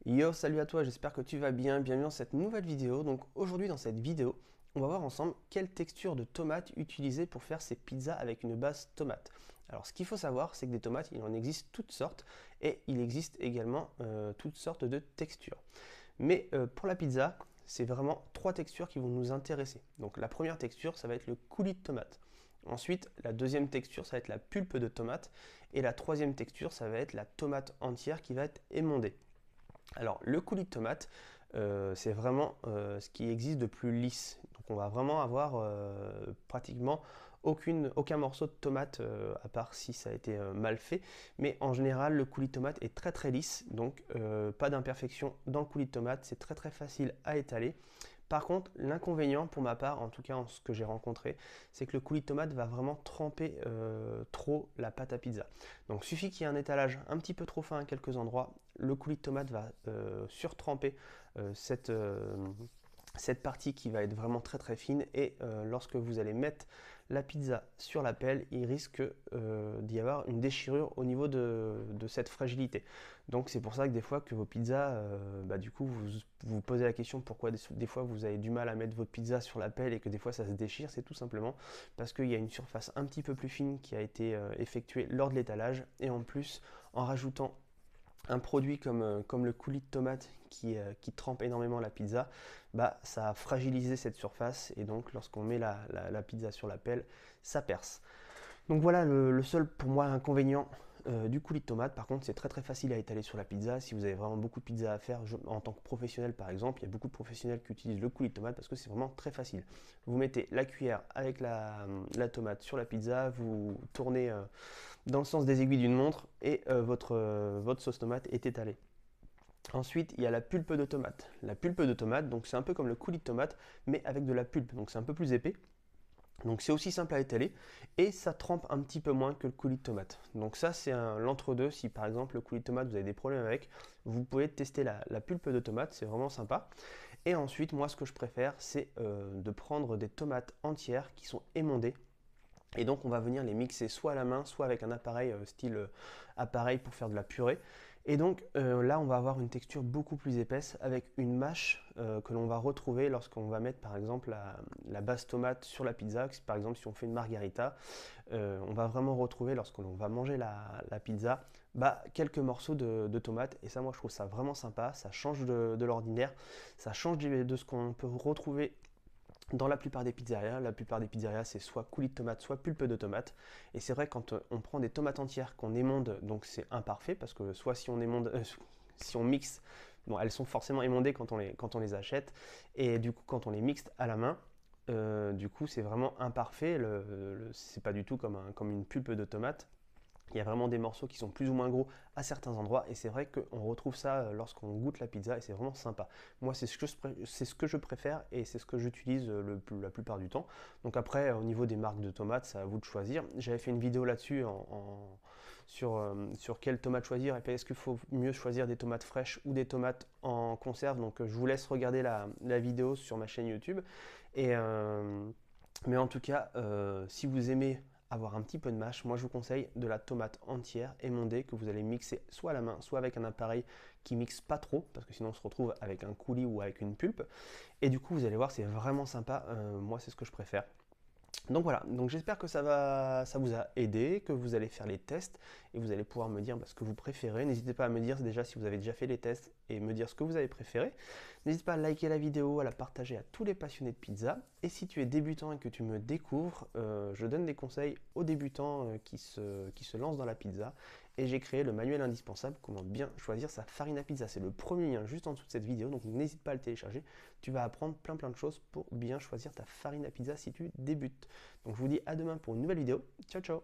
Yo, salut à toi, j'espère que tu vas bien, bienvenue dans cette nouvelle vidéo. Donc aujourd'hui dans cette vidéo, on va voir ensemble quelle texture de tomate utiliser pour faire ces pizzas avec une base tomate. Alors ce qu'il faut savoir, c'est que des tomates, il en existe toutes sortes et il existe également toutes sortes de textures. Mais pour la pizza, c'est vraiment trois textures qui vont nous intéresser. Donc la première texture, ça va être le coulis de tomate. Ensuite, la deuxième texture, ça va être la pulpe de tomate. Et la troisième texture, ça va être la tomate entière qui va être émondée. Alors, le coulis de tomate, c'est vraiment ce qui existe de plus lisse. Donc, on va vraiment avoir pratiquement aucun morceau de tomate, à part si ça a été mal fait. Mais en général, le coulis de tomate est très très lisse. Donc, pas d'imperfection dans le coulis de tomate. C'est très très facile à étaler. Par contre, l'inconvénient pour ma part, en tout cas en ce que j'ai rencontré, c'est que le coulis de tomate va vraiment tremper trop la pâte à pizza. Donc suffit qu'il y ait un étalage un petit peu trop fin à quelques endroits, le coulis de tomate va surtremper cette partie qui va être vraiment très très fine et lorsque vous allez mettre la pizza sur la pelle, il risque d'y avoir une déchirure au niveau de cette fragilité. Donc c'est pour ça que des fois que vos pizzas, du coup vous vous posez la question pourquoi des fois vous avez du mal à mettre votre pizza sur la pelle et que des fois ça se déchire, c'est tout simplement parce qu'il y a une surface un petit peu plus fine qui a été effectuée lors de l'étalage et en plus en rajoutant un produit comme le coulis de tomate qui trempe énormément la pizza, bah, ça a fragilisé cette surface et donc lorsqu'on met la pizza sur la pelle, ça perce. Donc voilà le seul pour moi inconvénient du coulis de tomate. Par contre, c'est très très facile à étaler sur la pizza. Si vous avez vraiment beaucoup de pizza à faire, en tant que professionnel par exemple, il y a beaucoup de professionnels qui utilisent le coulis de tomate parce que c'est vraiment très facile. Vous mettez la cuillère avec la tomate sur la pizza, vous tournez dans le sens des aiguilles d'une montre et votre sauce tomate est étalée. Ensuite, il y a la pulpe de tomate. La pulpe de tomate, donc c'est un peu comme le coulis de tomate, mais avec de la pulpe, donc c'est un peu plus épais. Donc c'est aussi simple à étaler et ça trempe un petit peu moins que le coulis de tomate. Donc ça c'est l'entre-deux. Si par exemple le coulis de tomate vous avez des problèmes avec, vous pouvez tester la pulpe de tomate, c'est vraiment sympa. Et ensuite moi ce que je préfère c'est de prendre des tomates entières qui sont émondées. Et donc on va venir les mixer soit à la main, soit avec un appareil style appareil pour faire de la purée. Et donc là on va avoir une texture beaucoup plus épaisse avec une mâche que l'on va retrouver lorsqu'on va mettre par exemple la base tomate sur la pizza. Par exemple si on fait une margarita, on va vraiment retrouver lorsqu'on va manger la pizza, bah, quelques morceaux de tomates. Et ça moi je trouve ça vraiment sympa, ça change de l'ordinaire, ça change de ce qu'on peut retrouver dans la plupart des pizzerias. La plupart des pizzerias, c'est soit coulis de tomate, soit pulpe de tomate. Et c'est vrai, quand on prend des tomates entières qu'on émonde, donc c'est imparfait, parce que soit si on émonde, si on mixe, bon, elles sont forcément émondées quand on les achète. Et du coup, quand on les mixe à la main, du coup, c'est vraiment imparfait. C'est pas du tout comme une pulpe de tomate. Il y a vraiment des morceaux qui sont plus ou moins gros à certains endroits et c'est vrai qu'on retrouve ça lorsqu'on goûte la pizza et c'est vraiment sympa. Moi c'est ce que je préfère et c'est ce que j'utilise la plupart du temps. Donc après au niveau des marques de tomates, c'est à vous de choisir. J'avais fait une vidéo là-dessus sur quelle tomate choisir et puis est-ce qu'il faut mieux choisir des tomates fraîches ou des tomates en conserve. Donc je vous laisse regarder la vidéo sur ma chaîne YouTube. Et, mais en tout cas, si vous aimez avoir un petit peu de mâche, moi je vous conseille de la tomate entière émondée que vous allez mixer soit à la main, soit avec un appareil qui mixe pas trop, parce que sinon on se retrouve avec un coulis ou avec une pulpe. Et du coup, vous allez voir, c'est vraiment sympa. Moi, c'est ce que je préfère. Donc voilà, donc j'espère que ça vous a aidé, que vous allez faire les tests et vous allez pouvoir me dire ce que vous préférez. N'hésitez pas à me dire déjà si vous avez déjà fait les tests et me dire ce que vous avez préféré. N'hésite pas à liker la vidéo, à la partager à tous les passionnés de pizza. Et si tu es débutant et que tu me découvres, je donne des conseils aux débutants qui se lancent dans la pizza. Et j'ai créé le manuel indispensable, comment bien choisir sa farine à pizza. C'est le premier lien juste en dessous de cette vidéo, donc n'hésite pas à le télécharger. Tu vas apprendre plein de choses pour bien choisir ta farine à pizza si tu débutes. Donc je vous dis à demain pour une nouvelle vidéo. Ciao ciao.